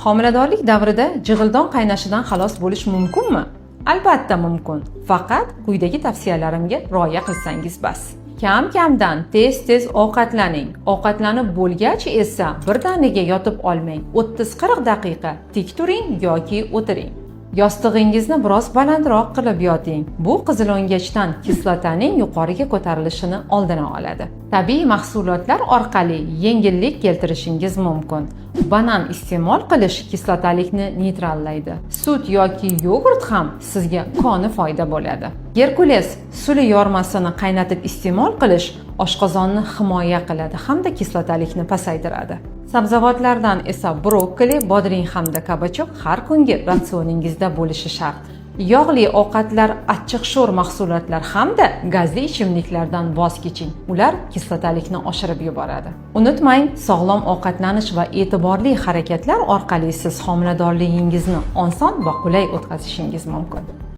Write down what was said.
Homiladorlik davrida jig'ildon qaynashidan xalos bo'lish mumkinmi? Albatta mumkin. Faqat quyidagi tavsiyalarimga rioya qilsangiz bas. Kam-kamdan tez-tez ovqatlaning. Ovqatlanib bo'lgach esa birdaniga yotib olmang. 30-40 daqiqa tik turing yoki o'tiring. Yostig'ingizni biroz balandroq qilib yoting. Bu qizilo'ngachdan kislotaning yuqoriga ko'tarilishini oldini oladi. Tabiiy mahsulotlar orqali yengillik keltirishingiz mumkin. Banan iste'mol qilish kislotalikni neytrallaydi. Sut yoki yogurt ham sizga koni foyda bo'ladi. Gerkules suli yormasini qaynatib iste'mol qilish oshqozonni himoya qiladi hamda kislotalikni pasaytiradi. Sabzavotlardan esa brokkoli, bodring hamda kabachok har kungi ratsioningizda bo'lishi shart. Yog'li ovqatlar, achchiq-sho'r mahsulotlar hamda gazli ichimliklardan voz keching. Ular kislotalikni oshirib yuboradi. Unutmang, sog'lom ovqatlanish va e'tiborli harakatlar orqali siz homiladorligingizni oson va qulay o'tkazishingiz mumkin.